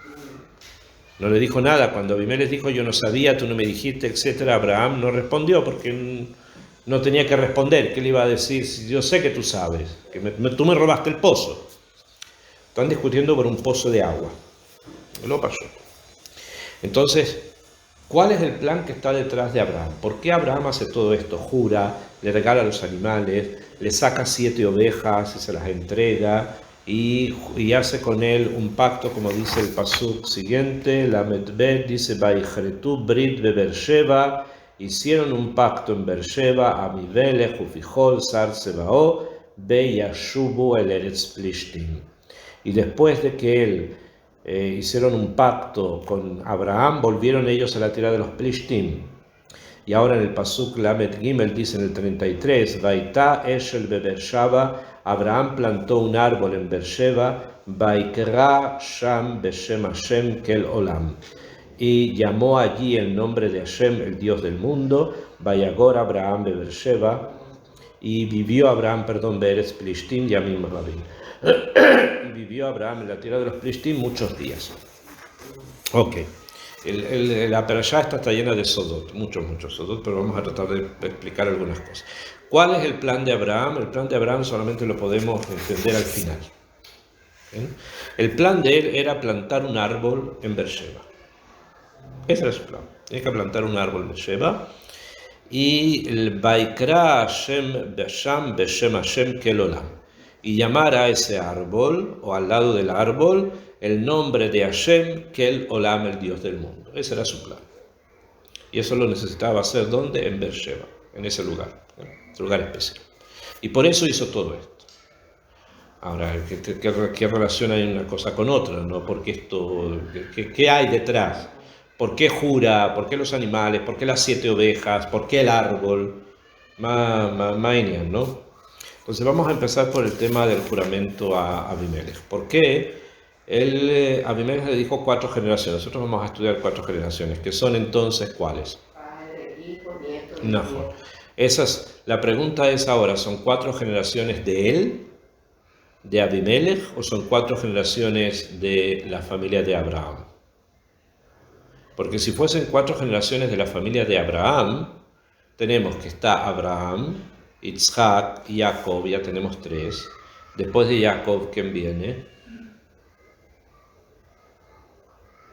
No le dijo nada. Cuando Abimelech dijo, yo no sabía, tú no me dijiste, etcétera, Abraham no respondió porque no tenía que responder. ¿Qué le iba a decir? Yo sé que tú sabes, que tú me robaste el pozo. Están discutiendo por un pozo de agua. Lo pasó. Entonces, ¿cuál es el plan que está detrás de Abraham? ¿Por qué Abraham hace todo esto? Jura, le regala los animales, le saca 7 ovejas y se las entrega, y hace con él un pacto, como dice el pasuk siguiente, la Medbet dice, Vaichretu Brit Beersheba, hicieron un pacto en Beersheba, Abimelech, Ufijol, Sar Sebao, Beyashubu el Eretz Plishtim. Y después de que él hicieron un pacto con Abraham, volvieron ellos a la tierra de los Plishtim. Y ahora en el pasuk Lamed Gimel dice en el 33, Vaita Eshel Beersheba, Abraham plantó un árbol en Beersheba, Vaikra Sham Beshem Hashem Kel Olam, y llamó allí el nombre de Hashem, el Dios del mundo, Vayagor Abraham Beersheba, y vivió Abraham, Beretz Plishtim Yamim Rabin. Y vivió Abraham en la tierra de los Plishtim muchos días. Ok. La perashá está llena de sodot, muchos sodot, pero vamos a tratar de explicar algunas cosas. ¿Cuál es el plan de Abraham? El plan de Abraham solamente lo podemos entender al final. ¿Bien? El plan de él era plantar un árbol en Beersheba. Ese era su plan. Tiene que plantar un árbol en Beersheba. Y el Vaikra Hashem Besham Beshem Hashem Kel Olam. Y llamar a ese árbol, o al lado del árbol, el nombre de Hashem, Kel Olam, el Dios del mundo. Ese era su plan. Y eso lo necesitaba hacer, ¿dónde? En Beersheba, en ese lugar especial. Y por eso hizo todo esto. Ahora, ¿qué relación hay una cosa con otra? ¿No? Porque esto, ¿qué hay detrás? ¿Por qué jura? ¿Por qué los animales? ¿Por qué las 7 ovejas? ¿Por qué el árbol? Mainian, ¿no? Entonces vamos a empezar por el tema del juramento a Abimelech. ¿Por qué? Abimelech le dijo 4 generaciones. Nosotros vamos a estudiar 4 generaciones, que son entonces ¿cuáles? Padre, hijo, nieto. Nahón. La pregunta es ahora, ¿son 4 generaciones de él, de Abimelech, o son 4 generaciones de la familia de Abraham? Porque si fuesen 4 generaciones de la familia de Abraham, tenemos que está Abraham, Yitzhak y Jacob, ya tenemos 3. Después de Jacob, ¿quién viene?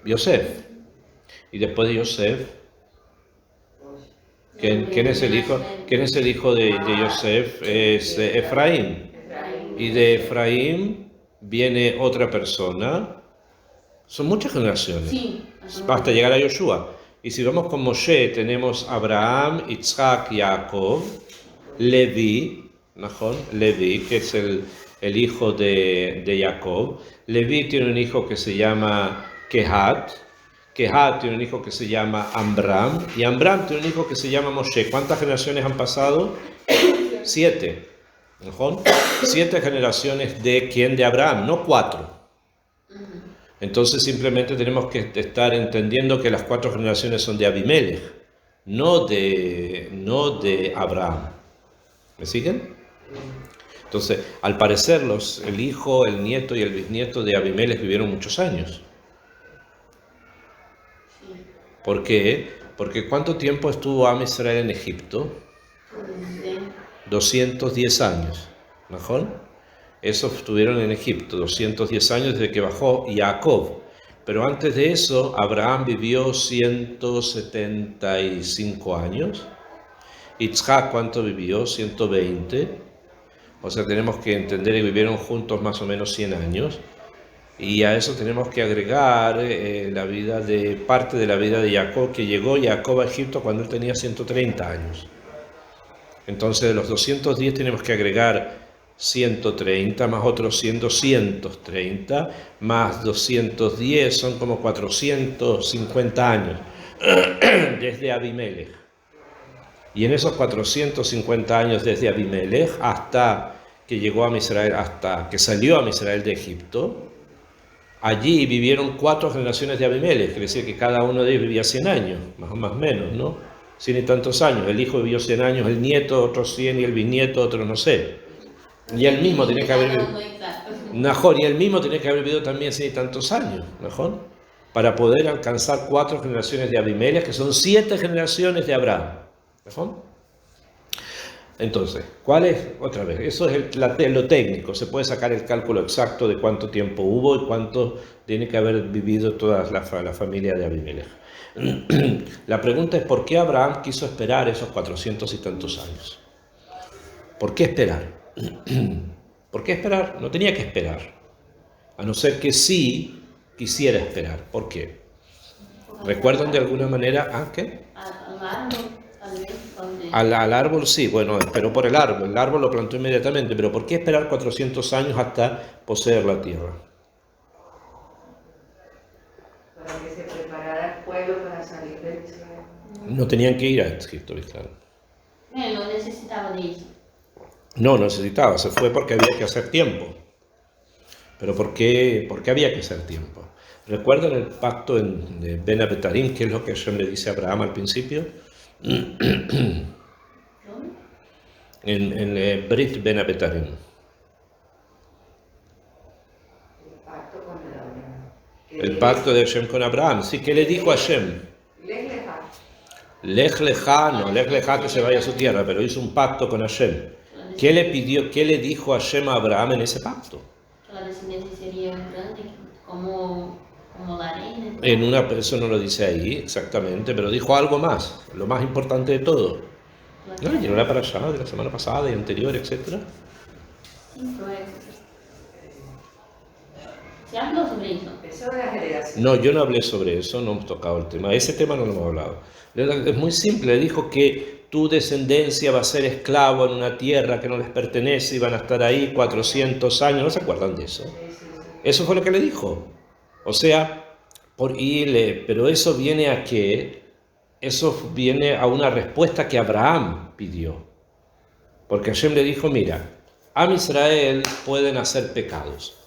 Yosef. Y después de Yosef, ¿quién es el hijo? ¿Quién es el hijo de Yosef? Es Efraín. Y de Efraín viene otra persona, Son muchas generaciones. Sí. Hasta llegar a Yoshua. Y si vamos con Moshe, tenemos Abraham, Isaac, Jacob, Leví, ¿no? Leví, que es el hijo de Jacob. Leví tiene un hijo que se llama Kehat. Kehat tiene un hijo que se llama Amram. Y Amram tiene un hijo que se llama Moshe. ¿Cuántas generaciones han pasado? 7. ¿No? 7 generaciones de ¿quién? De Abraham, no 4. Entonces simplemente tenemos que estar entendiendo que las 4 generaciones son de Abimelech, no de Abraham. ¿Me siguen? Entonces, al parecer el hijo, el nieto y el bisnieto de Abimelech vivieron muchos años. ¿Por qué? Porque ¿cuánto tiempo estuvo Am Israel en Egipto? 210 años. ¿Mejor? Esos estuvieron en Egipto 210 años desde que bajó Jacob. Pero antes de eso, Abraham vivió 175 años. Isaac, ¿cuánto vivió? 120. O sea, tenemos que entender que vivieron juntos más o menos 100 años. Y a eso tenemos que agregar parte de la vida de Jacob, que llegó Jacob a Egipto cuando él tenía 130 años. Entonces, de los 210 tenemos que agregar 130 más otros 230 más 210 son como 450 años desde Abimelech. Y en esos 450 años desde Abimelech hasta que llegó a Israel, hasta que salió a Israel de Egipto, allí vivieron 4 generaciones de Abimelech, quiere decir que cada uno de ellos vivía 100 años, más o menos, ¿no? 100 y tantos años. El hijo vivió 100 años, el nieto otros 100 y el bisnieto otros no sé. Y él mismo tiene que haber vivido también 100 y tantos años, ¿mejor? Para poder alcanzar 4 generaciones de Abimelech, que son 7 generaciones de Abraham, ¿mejor? Entonces, ¿cuál es? Otra vez, eso es lo técnico, se puede sacar el cálculo exacto de cuánto tiempo hubo y cuánto tiene que haber vivido toda la familia de Abimelech. La pregunta es, ¿por qué Abraham quiso esperar esos 400 y tantos años? ¿Por qué esperar? ¿Por qué esperar? No tenía que esperar, a no ser que sí quisiera esperar. ¿Por qué? ¿Recuerdan de alguna manera qué? Al árbol sí, bueno, esperó por el árbol lo plantó inmediatamente, pero ¿por qué esperar 400 años hasta poseer la tierra? Para que se preparara el pueblo para salir de Israel. No tenían que ir a Egipto, claro. No necesitaba de eso. No necesitaba, se fue porque había que hacer tiempo. ¿Pero por qué había que hacer tiempo? ¿Recuerdan el pacto de Ben Abetarim, que es lo que Hashem le dice a Abraham al principio? en Brit Ben Abetarim. El pacto de Hashem con Abraham. Sí, ¿qué le dijo a Hashem? Lech Lecha, no, Lech Lecha que se vaya a su tierra, pero hizo un pacto con Hashem. ¿Qué le pidió, qué le dijo Hashem a Abraham en ese pacto? Que la descendencia sería grande, como la arena. Eso no lo dice ahí exactamente, pero dijo algo más, lo más importante de todo. ¿No? Llenó la parashá de la semana pasada y anterior, etc. ¿Se habló sobre eso? Eso de la generación. No, yo no hablé sobre eso, no hemos tocado el tema. Ese tema no lo hemos hablado. Es muy simple, dijo que tu descendencia va a ser esclavo en una tierra que no les pertenece y van a estar ahí 400 años. ¿No se acuerdan de eso? Eso fue lo que le dijo. O sea, pero eso viene a qué? Eso viene a una respuesta que Abraham pidió. Porque Hashem le dijo, mira, Am Israel pueden hacer pecados.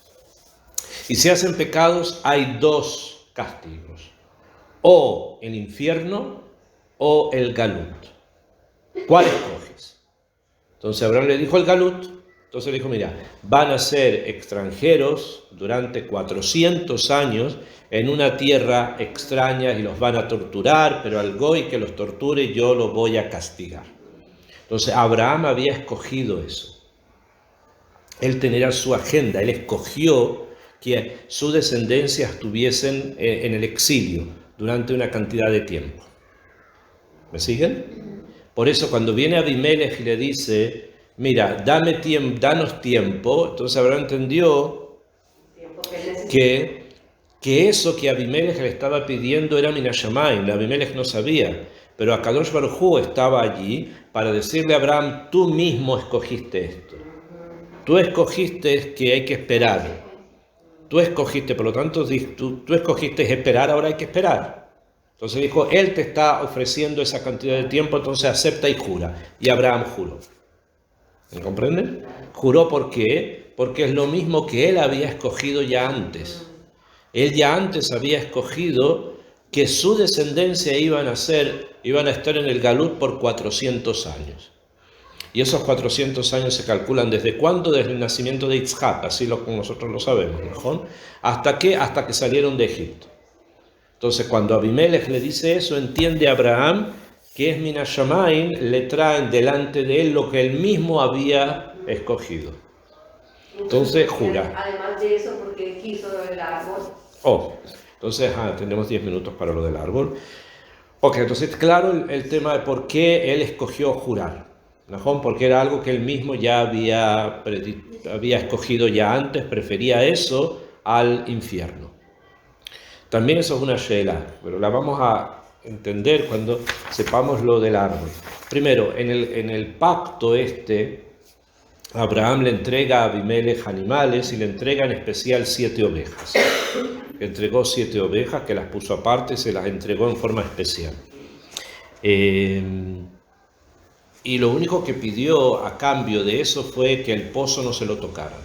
Y si hacen pecados, hay 2 castigos. O el infierno o el galut. ¿Cuál escoges? Entonces Abraham le dijo el galut. Entonces le dijo, mira, van a ser extranjeros durante 400 años en una tierra extraña y los van a torturar, pero al goy que los torture yo lo voy a castigar. Entonces Abraham había escogido eso. Él tenía su agenda, él escogió que su descendencia estuviesen en el exilio durante una cantidad de tiempo. ¿Me siguen? Por eso cuando viene Abimelech y le dice, mira, danos tiempo, entonces Abraham entendió que que eso que Abimelech le estaba pidiendo era Minashamayim. Abimelech no sabía, pero Akadosh Baruj Hu estaba allí para decirle a Abraham: tú mismo escogiste esto. Tú escogiste que hay que esperar. Tú escogiste, por lo tanto, tú escogiste esperar, ahora hay que esperar. Entonces dijo: él te está ofreciendo esa cantidad de tiempo, entonces acepta y jura. Y Abraham juró. ¿Me comprenden? Juró, ¿por qué? Porque es lo mismo que él había escogido ya antes. Él ya antes había escogido que su descendencia iban a estar en el Galut por 400 años. Y esos 400 años se calculan ¿desde cuándo? Desde el nacimiento de Yitzhak, así nosotros lo sabemos, ¿no? ¿Hasta qué? Hasta que salieron de Egipto. Entonces, cuando Abimelech le dice eso, entiende Abraham que es Minashamayim, le traen delante de él lo que él mismo había escogido. Entonces, jura. Además de eso, porque quiso el árbol. Entonces, tenemos 10 minutos para lo del árbol. Entonces, claro, el tema de por qué él escogió jurar, ¿no? Porque era algo que él mismo ya había escogido ya antes, prefería eso al infierno. También eso es una sheela, pero la vamos a entender cuando sepamos lo del árbol. Primero, en el pacto Abraham le entrega a Abimelech animales y le entrega en especial 7 ovejas. Entregó 7 ovejas que las puso aparte y se las entregó en forma especial. Y lo único que pidió a cambio de eso fue que el pozo no se lo tocara.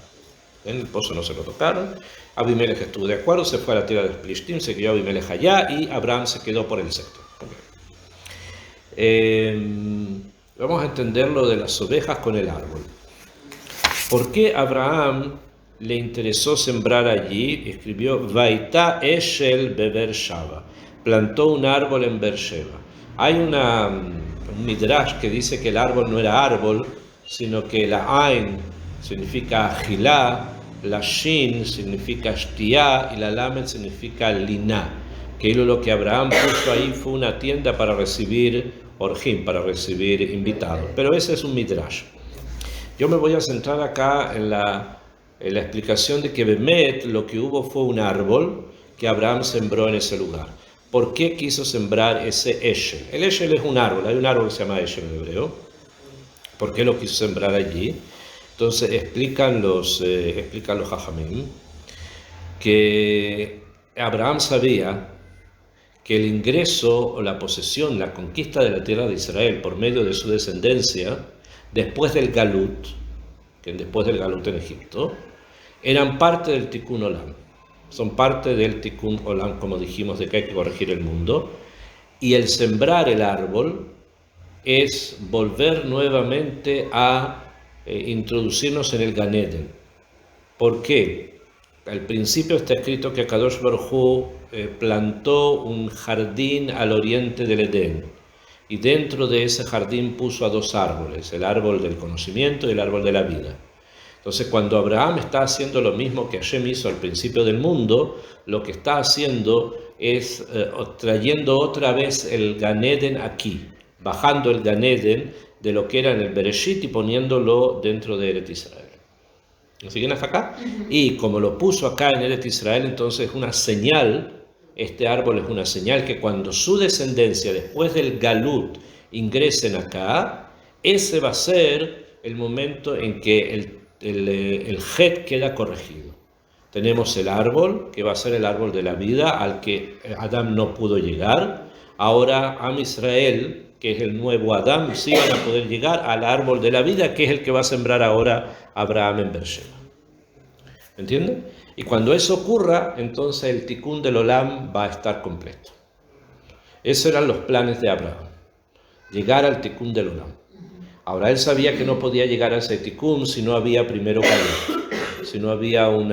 El pozo no se lo tocaron. Abimelech estuvo de acuerdo, se fue a la tierra de Plishtim, se quedó Abimelech allá y Abraham se quedó por el sector. Vamos a entender lo de las ovejas con el árbol. ¿Por qué Abraham le interesó sembrar allí? Escribió: Vaitá Eshel Bebersheva, plantó un árbol en Beersheba. Hay un midrash que dice que el árbol no era árbol, sino que la Ain significa Agilá, la Shin significa Shtiá y la Lamed significa Liná. Que lo que Abraham puso ahí fue una tienda para recibir orjim, para recibir invitados. Pero ese es un midrash. Yo me voy a centrar acá en la explicación de que Bemet lo que hubo fue un árbol que Abraham sembró en ese lugar. ¿Por qué quiso sembrar ese Eshel? El Eshel es un árbol, hay un árbol que se llama Eshel en hebreo. ¿Por qué lo quiso sembrar allí? Entonces explican los Jajamim que Abraham sabía que el ingreso o la posesión, la conquista de la tierra de Israel por medio de su descendencia, después del Galut en Egipto, eran parte del Tikkun Olam. Son parte del Tikkun Olam, como dijimos, de que hay que corregir el mundo. Y el sembrar el árbol es volver nuevamente a introducirnos en el Gan Eden. ¿Por qué? Al principio está escrito que Akadosh Baruj Hu plantó un jardín al oriente del Edén. Y dentro de ese jardín puso a 2 árboles, el árbol del conocimiento y el árbol de la vida. Entonces, cuando Abraham está haciendo lo mismo que Hashem hizo al principio del mundo, lo que está haciendo es trayendo otra vez el Gan Eden aquí, bajando el Gan Eden de lo que era en el Bereshit y poniéndolo dentro de Eretz Israel. ¿Nos siguen hasta acá? Y como lo puso acá en Eretz Israel, entonces es una señal. Este árbol es una señal que cuando su descendencia, después del Galut, ingresen acá, ese va a ser el momento en que el Het queda corregido. Tenemos el árbol, que va a ser el árbol de la vida, al que Adán no pudo llegar. Ahora Am Israel, que es el nuevo Adán, sí van a poder llegar al árbol de la vida, que es el que va a sembrar ahora Abraham en Beersheba. ¿Entienden? Y cuando eso ocurra, entonces el Tikkun del Olam va a estar completo. Esos eran los planes de Abraham, llegar al Tikkun del Olam. Ahora él sabía que no podía llegar a ese Tikkun si no había primero Galut, si no había un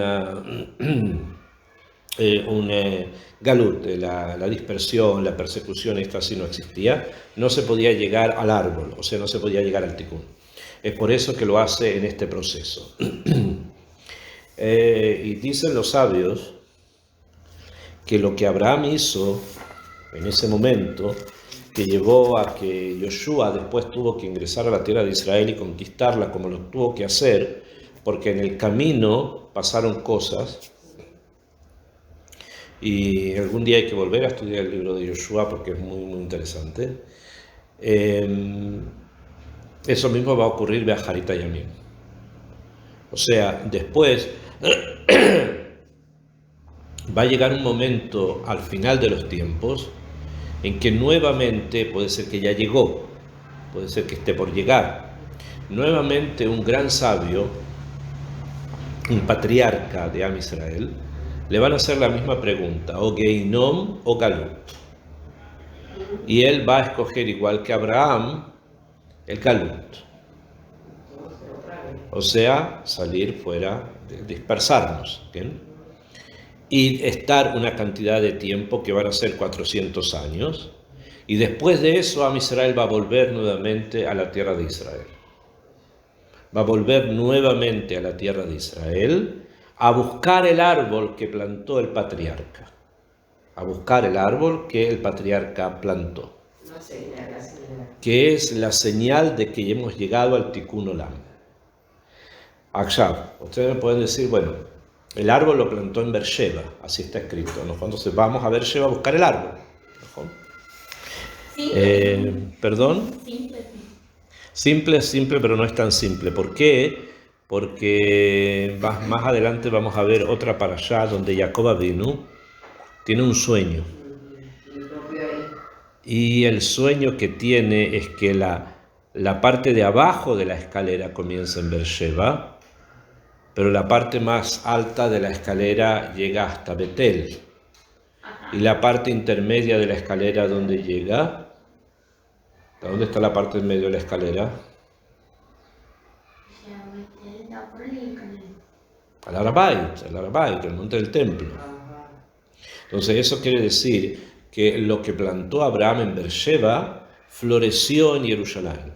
Galut, la dispersión, la persecución, esta sí no existía, no se podía llegar al árbol, o sea, no se podía llegar al Tikkun. Es por eso que lo hace en este proceso. Y dicen los sabios que lo que Abraham hizo en ese momento, que llevó a que Yoshua después tuvo que ingresar a la tierra de Israel y conquistarla como lo tuvo que hacer, porque en el camino pasaron cosas Y algún día hay que volver a estudiar el libro de Yoshua porque es muy, muy interesante. Eso mismo va a ocurrir Beajarita Yamim. O sea, después va a llegar un momento al final de los tiempos en que nuevamente, puede ser que ya llegó, puede ser que esté por llegar, nuevamente un gran sabio, un patriarca de Am Israel, le van a hacer la misma pregunta, o Geinom o Galut. Y él va a escoger, igual que Abraham, el Galut. O sea, salir fuera, dispersarnos. ¿Bien? Y estar una cantidad de tiempo que van a ser 400 años. Y después de eso, Am Israel va a volver nuevamente a la tierra de Israel. Va a volver nuevamente a la tierra de Israel a buscar el árbol que plantó el patriarca. A buscar el árbol que el patriarca plantó. La señal. Que es la señal de que hemos llegado al Tikkun Olam. Akshav, ustedes me pueden decir, bueno, el árbol lo plantó en Beersheba, así está escrito, ¿no? Entonces vamos a Beersheba a buscar el árbol. ¿Perdón? Simple, pero no es tan simple. ¿Por qué? Porque más adelante vamos a ver otra parashá donde Jacob Avinu tiene un sueño. Y el sueño que tiene es que la parte de abajo de la escalera comienza en Beersheba, pero la parte más alta de la escalera llega hasta Betel. Y la parte intermedia de la escalera, ¿dónde llega? ¿Dónde está la parte en medio de la escalera? Al Arabait, el monte del templo. Entonces eso quiere decir que lo que plantó Abraham en Beersheba floreció en Jerusalén.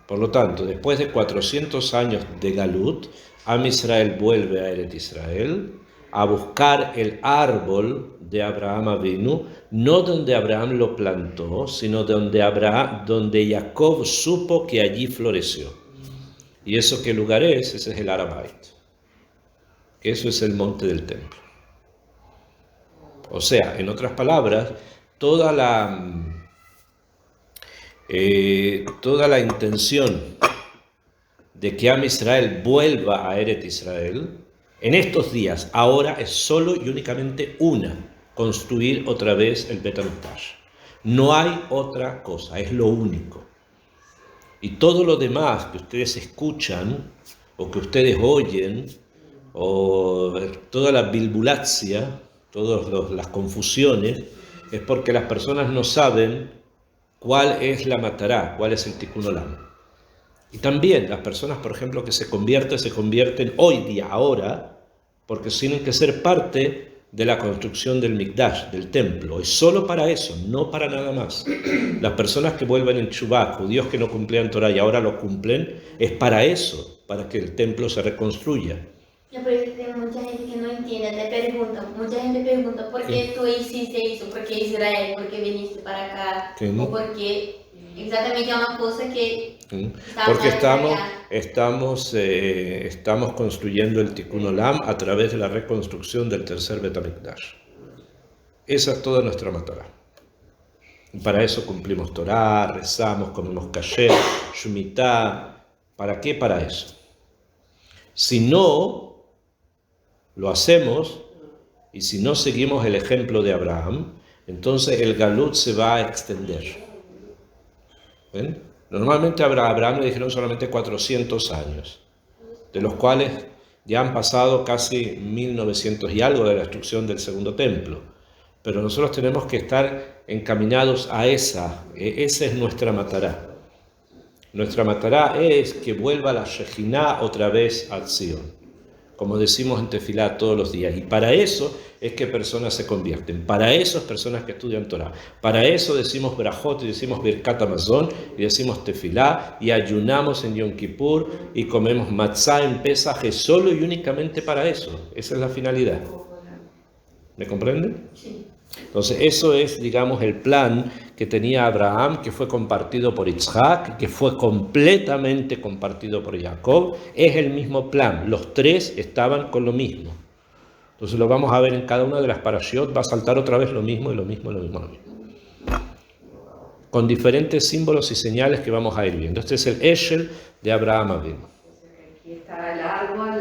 Por lo tanto, después de 400 años de Galut, Am Israel vuelve a Eret Israel a buscar el árbol de Abraham Avinu, no donde Abraham lo plantó, sino donde Jacob supo que allí floreció. ¿Y eso qué lugar es? Ese es el Arabait. Eso es el monte del templo. O sea, en otras palabras, toda la intención de que Am Israel vuelva a Eret Israel, en estos días, ahora es solo y únicamente una, construir otra vez el Bet HaMikdash. No hay otra cosa, es lo único. Y todo lo demás que ustedes escuchan, o que ustedes oyen, o toda la bilbulatzia, todas las confusiones, es porque las personas no saben cuál es la matará, cuál es el Tikkun Olam. Y también las personas, por ejemplo, que se convierten hoy día, ahora, porque tienen que ser parte de la construcción del Mikdash, del templo. Es solo para eso, no para nada más. Las personas que vuelven en Teshuvá, judíos que no cumplían Torah y ahora lo cumplen, es para eso, para que el templo se reconstruya. Yo por eso hay mucha gente que no entiende, mucha gente pregunta, ¿por qué tú hiciste eso? ¿Por qué Israel? ¿Por qué viniste para acá? ¿O por qué? Exactamente es una cosa que... Porque estamos construyendo el Tikkun Olam a través de la reconstrucción del tercer Bet HaMikdash. Esa es toda nuestra matará. Y para eso cumplimos Torah, rezamos, comemos kasher, shumitá. ¿Para qué? Para eso. Si no lo hacemos y si no seguimos el ejemplo de Abraham, entonces el Galut se va a extender. ¿Ven? Normalmente a Abraham le dijeron solamente 400 años, de los cuales ya han pasado casi 1900 y algo de la destrucción del segundo templo. Pero nosotros tenemos que estar encaminados a esa es nuestra matará. Nuestra matará es que vuelva la Shejiná otra vez a Zion, como decimos en Tefilá todos los días. Y para eso es que personas se convierten. Para eso es personas que estudian Torah. Para eso decimos Brajot y decimos Birkat Hamazon y decimos Tefilá y ayunamos en Yom Kippur y comemos matzá en Pesaj. Es solo y únicamente para eso. Esa es la finalidad. ¿Me comprenden? Sí. Entonces eso es, digamos, el plan que tenía Abraham, que fue compartido por Isaac, que fue completamente compartido por Jacob. Es el mismo plan, los tres estaban con lo mismo. Entonces lo vamos a ver en cada una de las parashiot, va a saltar otra vez lo mismo y lo mismo y lo mismo, lo mismo. Con diferentes símbolos y señales que vamos a ir viendo. Este es el Eshel de Abraham Avinu. Aquí está el árbol,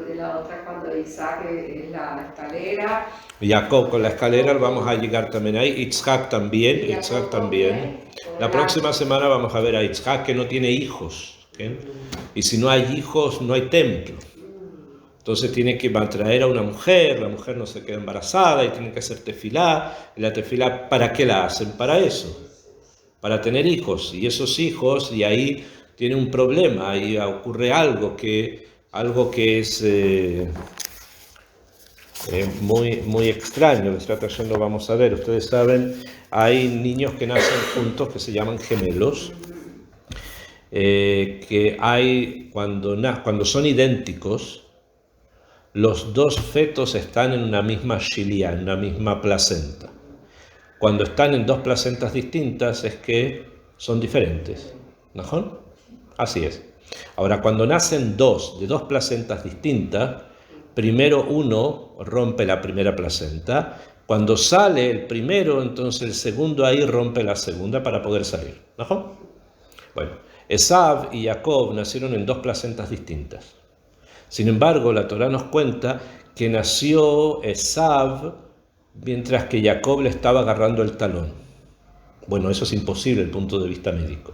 de la otra cuando Isaac es la escalera. Jacob con la escalera, vamos a llegar también ahí. Yitzhak también, Yitzhak también. La próxima semana vamos a ver a Yitzhak que no tiene hijos. ¿Okay? Y si no hay hijos, no hay templo. Entonces tiene que traer a una mujer, la mujer no se queda embarazada y tiene que hacer tefilá. Y la tefilá, ¿para qué la hacen? Para eso. Para tener hijos, y esos hijos, y ahí tiene un problema, ahí ocurre algo que es muy extraño, que está trayendo, vamos a ver, ustedes saben, hay niños que nacen juntos que se llaman gemelos, que hay, cuando son idénticos, los dos fetos están en una misma shilia, en una misma placenta. Cuando están en dos placentas distintas es que son diferentes, ¿no? Así es. Ahora, cuando nacen dos de dos placentas distintas, primero uno rompe la primera placenta. Cuando sale el primero, entonces el segundo ahí rompe la segunda para poder salir, ¿no? Bueno, Esav y Jacob nacieron en dos placentas distintas. Sin embargo, la Torá nos cuenta que nació Esav mientras que Jacob le estaba agarrando el talón. Bueno, eso es imposible desde el punto de vista médico,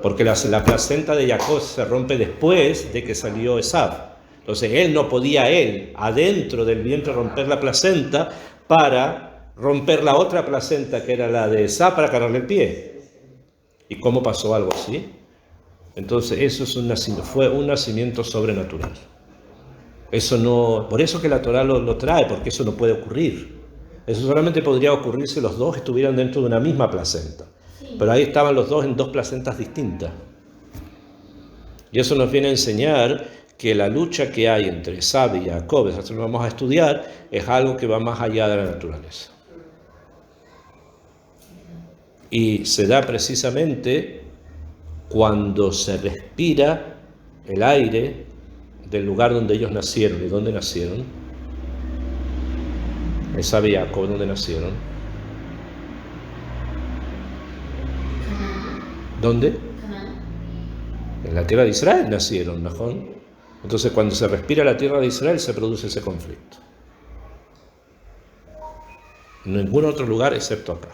porque la placenta de Jacob se rompe después de que salió Esav. Entonces él no podía, adentro del vientre, romper la placenta para romper la otra placenta que era la de Esav para agarrarle el pie. ¿Y cómo pasó algo así? Entonces eso fue un nacimiento sobrenatural. Eso no, por eso que la Torá lo trae, porque eso no puede ocurrir. Eso solamente podría ocurrir si los dos estuvieran dentro de una misma placenta. Sí. Pero ahí estaban los dos en dos placentas distintas. Y eso nos viene a enseñar que la lucha que hay entre Esav y Jacob, eso lo vamos a estudiar, es algo que va más allá de la naturaleza. Y se da precisamente cuando se respira el aire del lugar donde ellos nacieron. ¿Y dónde nacieron? Esav y Jacob, ¿dónde nacieron? ¿Dónde? En la tierra de Israel nacieron, ¿no? Entonces cuando se respira la tierra de Israel se produce ese conflicto. En ningún otro lugar excepto acá.